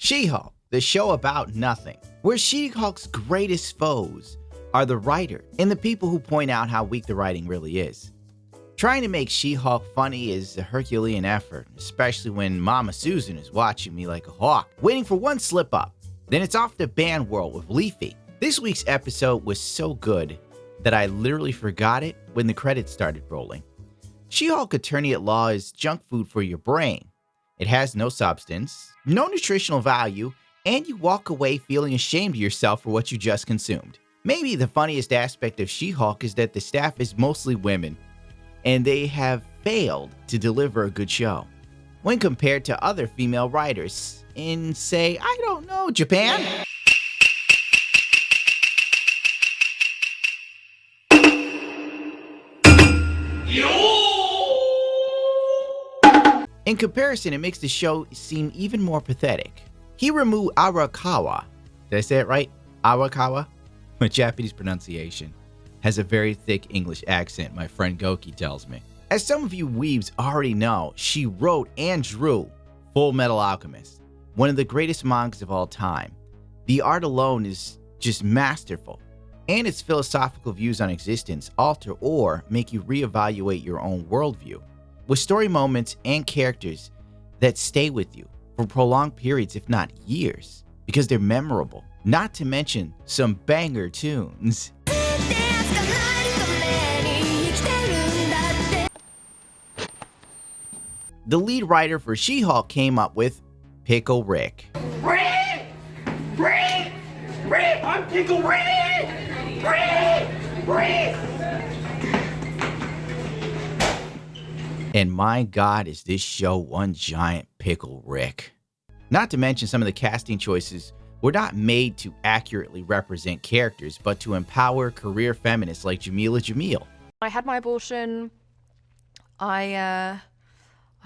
She-Hulk, the show about nothing, where She-Hulk's greatest foes are the writer and the people who point out how weak the writing really is. Trying to make She-Hulk funny is a Herculean effort, especially when Mama Susan is watching me like a hawk, waiting for one slip up. Then it's off to Band World with Leafy. This week's episode was so good that I literally forgot it when the credits started rolling. She-Hulk Attorney at Law is junk food for your brain. It has no substance, no nutritional value, and you walk away feeling ashamed of yourself for what you just consumed. Maybe the funniest aspect of She-Hulk is that the staff is mostly women, and they have failed to deliver a good show when compared to other female writers in, say, I don't know, Japan? In comparison, it makes the show seem even more pathetic. Hiromu Arakawa, did I say it right? Arakawa? My Japanese pronunciation has a very thick English accent, my friend Goki tells me. As some of you weebs already know, she wrote and drew Full Metal Alchemist, one of the greatest mangas of all time. The art alone is just masterful, and its philosophical views on existence alter or make you reevaluate your own worldview, with story moments and characters that stay with you for prolonged periods, if not years, because they're memorable, not to mention some banger tunes. The lead writer for She-Hulk came up with Pickle Rick. Rick! I'm Pickle Rick! Rick! And my God, is this show one giant Pickle Rick. Not to mention some of the casting choices were not made to accurately represent characters, but to empower career feminists like Jamila Jamil. I had my abortion. I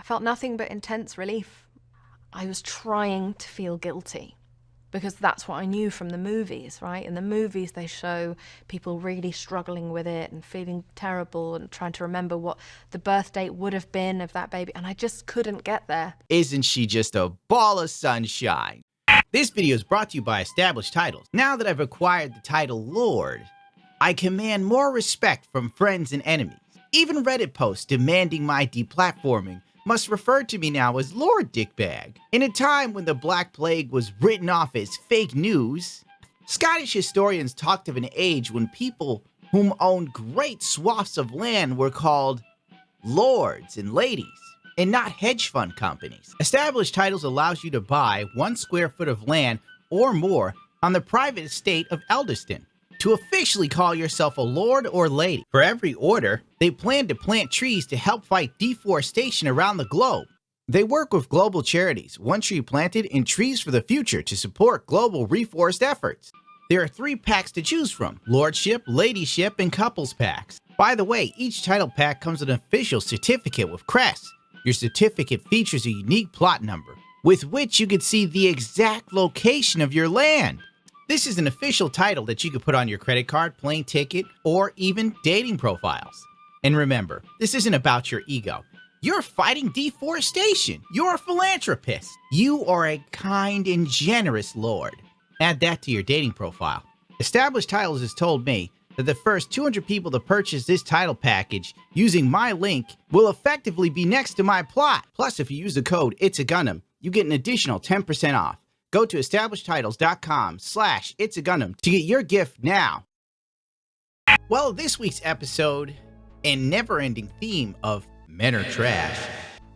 felt nothing but intense relief. I was trying to feel guilty because that's what I knew from the movies, right? In the movies, they show people really struggling with it and feeling terrible and trying to remember what the birth date would have been of that baby, and I just couldn't get there. Isn't she just a ball of sunshine? This video is brought to you by Established Titles. Now that I've acquired the title Lord, I command more respect from friends and enemies. Even Reddit posts demanding my deplatforming must refer to me now as Lord Dickbag. In a time when the Black Plague was written off as fake news, Scottish historians talked of an age when people whom owned great swaths of land were called lords and ladies, and not hedge fund companies. Established Titles allows you to buy 1 square foot of land or more on the private estate of Eldeston to officially call yourself a lord or lady. For every order, they plan to plant trees to help fight deforestation around the globe. They work with global charities, One Tree Planted and Trees for the Future, to support global reforest efforts. There are 3 packs to choose from: Lordship, Ladyship, and Couples packs. By the way, each title pack comes with an official certificate with crest. Your certificate features a unique plot number, with which you can see the exact location of your land. This is an official title that you can put on your credit card, plane ticket, or even dating profiles. And remember, this isn't about your ego. You're fighting deforestation. You're a philanthropist. You are a kind and generous lord. Add that to your dating profile. Established Titles has told me that the first 200 people to purchase this title package using my link will effectively be next to my plot. Plus, if you use the code It's a Gundam, you get an additional 10% off. Go to establishedtitles.com/itsagundam to get your gift now. Well, this week's episode and never-ending theme of men are trash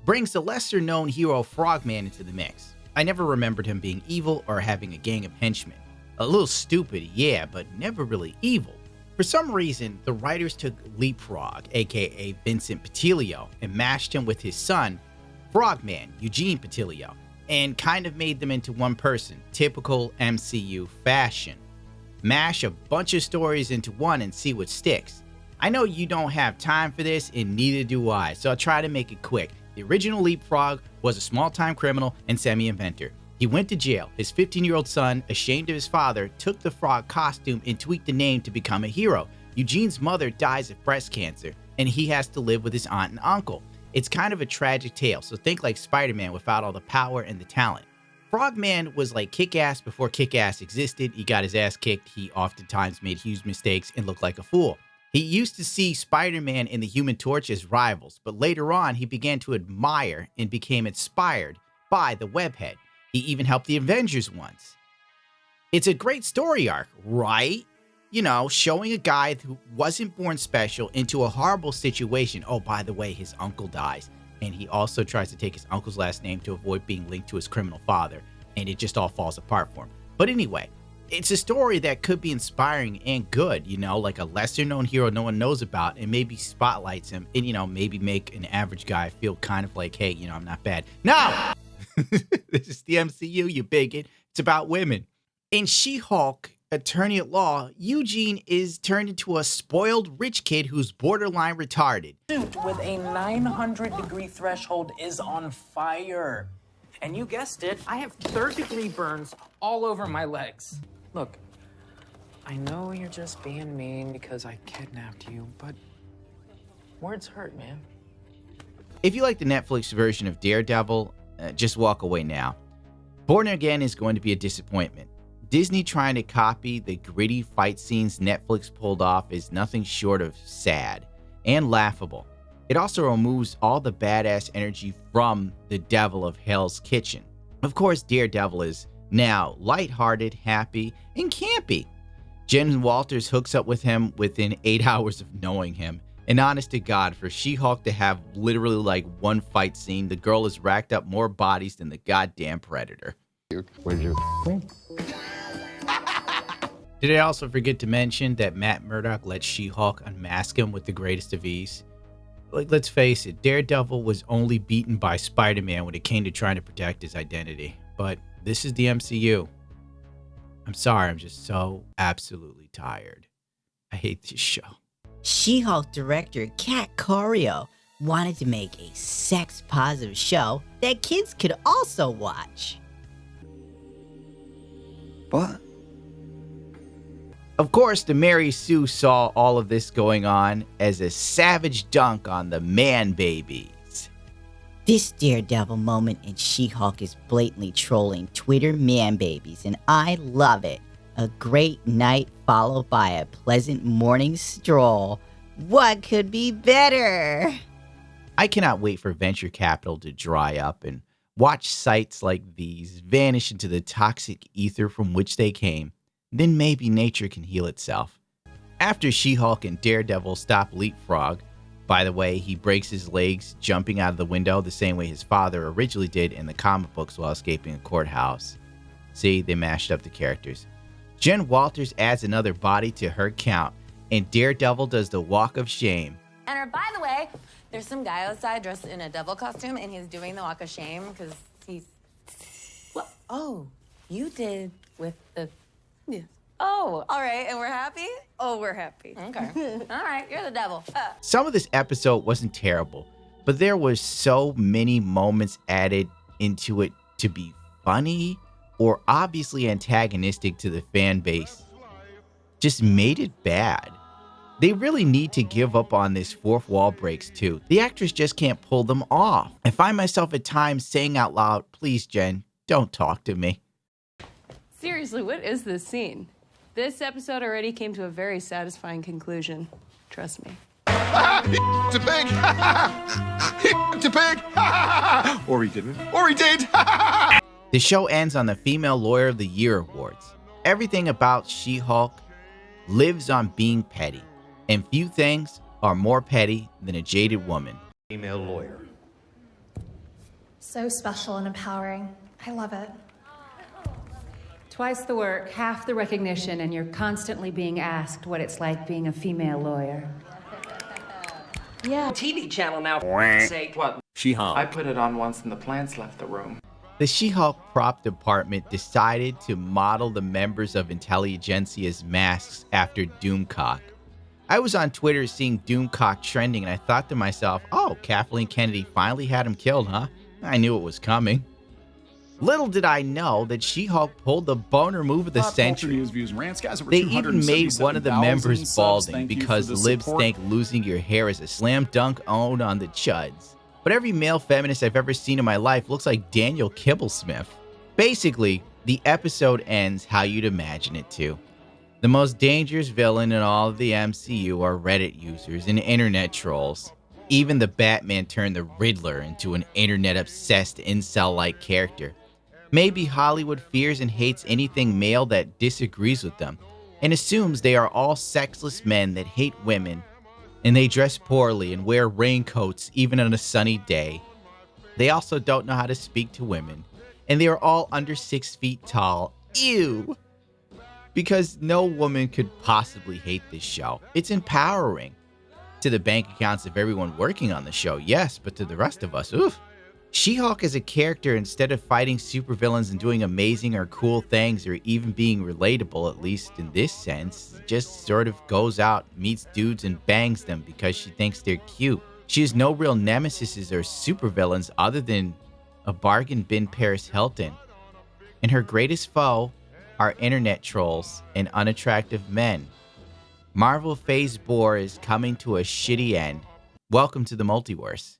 brings the lesser-known hero Frogman into the mix. I never remembered him being evil or having a gang of henchmen. A little stupid, yeah, but never really evil. For some reason, the writers took Leapfrog, aka Vincent Petilio, and mashed him with his son, Frogman, Eugene Petilio, and kind of made them into one person, typical MCU fashion. Mash a bunch of stories into one and see what sticks. I know you don't have time for this, and neither do I, so I'll try to make it quick. The original Leapfrog was a small-time criminal and semi-inventor. He went to jail. His 15-year-old son, ashamed of his father, took the frog costume and tweaked the name to become a hero. Eugene's mother dies of breast cancer, and he has to live with his aunt and uncle. It's kind of a tragic tale, so think like Spider-Man without all the power and the talent. Frogman was like Kick-Ass before Kick-Ass existed. He got his ass kicked. He oftentimes made huge mistakes and looked like a fool. He used to see Spider-Man and the Human Torch as rivals, but later on he began to admire and became inspired by the Webhead. He even helped the Avengers once. It's a great story arc, right? You know, showing a guy who wasn't born special into a horrible situation. Oh, by the way, his uncle dies. And he also tries to take his uncle's last name to avoid being linked to his criminal father. And it just all falls apart for him. But anyway, it's a story that could be inspiring and good, you know, like a lesser known hero no one knows about, and maybe spotlights him and, you know, maybe make an average guy feel kind of like, hey, you know, I'm not bad. No! This is the MCU, you bigot. It's about women. In She-Hulk, Attorney at Law, Eugene is turned into a spoiled rich kid who's borderline retarded. Suit with a 900-degree threshold is on fire. And you guessed it, I have third-degree burns all over my legs. Look, I know you're just being mean because I kidnapped you, but words hurt, man. If you like the Netflix version of Daredevil, just walk away now. Born Again is going to be a disappointment. Disney trying to copy the gritty fight scenes Netflix pulled off is nothing short of sad and laughable. It also removes all the badass energy from the Devil of Hell's Kitchen. Of course, Daredevil is now lighthearted, happy, and campy. Jen Walters hooks up with him within 8 hours of knowing him. And honest to God, for She-Hulk to have literally like one fight scene, the girl has racked up more bodies than the goddamn Predator. Where'd you win? Did I also forget to mention that Matt Murdock let She-Hulk unmask him with the greatest of ease? Like, let's face it, Daredevil was only beaten by Spider-Man when it came to trying to protect his identity. But this is the MCU. I'm sorry, I'm just so absolutely tired. I hate this show. She-Hulk director Kat Corio wanted to make a sex-positive show that kids could also watch. What? Of course, the Mary Sue saw all of this going on as a savage dunk on the man babies. This Daredevil moment in She-Hulk is blatantly trolling Twitter man babies, and I love it. A great night followed by a pleasant morning stroll. What could be better? I cannot wait for venture capital to dry up and watch sites like these vanish into the toxic ether from which they came. Then maybe nature can heal itself. After She-Hulk and Daredevil stop Leapfrog, by the way, he breaks his legs jumping out of the window the same way his father originally did in the comic books while escaping a courthouse. See, they mashed up the characters. Jen Walters adds another body to her count, and Daredevil does the walk of shame. And by the way, there's some guy outside dressed in a devil costume, and he's doing the walk of shame because he's... What? Oh, you did with the... Yeah. Oh, all right, and we're happy? Oh, we're happy. Okay. All right, you're the devil. Some of this episode wasn't terrible, but there was so many moments added into it to be funny or obviously antagonistic to the fan base. Just made it bad. They really need to give up on this fourth wall breaks too. The actors just can't pull them off. I find myself at times saying out loud, please Jen, don't talk to me. Seriously, what is this scene? This episode already came to a very satisfying conclusion. Trust me. To pig! To pig! Or he didn't. Or he did! The show ends on the Female Lawyer of the Year awards. Everything about She-Hulk lives on being petty, and few things are more petty than a jaded woman. Female lawyer. So special and empowering. I love it. Twice the work, half the recognition, and you're constantly being asked what it's like being a female lawyer. Yeah. TV channel now, for sake. What? She-Hulk. I put it on once and the plants left the room. The She-Hulk prop department decided to model the members of Intelligencia's masks after Doomcock. I was on Twitter seeing Doomcock trending, and I thought to myself, oh, Kathleen Kennedy finally had him killed, huh? I knew it was coming. Little did I know that She-Hulk pulled the boner move of the century. They even made one of the members balding because libs think losing your hair is a slam dunk owned on the chuds. But every male feminist I've ever seen in my life looks like Daniel Kibblesmith. Basically, the episode ends how you'd imagine it to. The most dangerous villain in all of the MCU are Reddit users and internet trolls. Even the Batman turned the Riddler into an internet-obsessed incel-like character. Maybe Hollywood fears and hates anything male that disagrees with them, and assumes they are all sexless men that hate women, and they dress poorly and wear raincoats even on a sunny day. They also don't know how to speak to women, and they are all under 6 feet tall. Ew! Because no woman could possibly hate this show. It's empowering. To the bank accounts of everyone working on the show, yes, but to the rest of us, oof. She-Hulk as a character, instead of fighting supervillains and doing amazing or cool things or even being relatable, at least in this sense, just sort of goes out, meets dudes and bangs them because she thinks they're cute. She has no real nemesis or supervillains other than a bargain bin Paris Hilton. And her greatest foe are internet trolls and unattractive men. Marvel Phase 4 is coming to a shitty end. Welcome to the multiverse.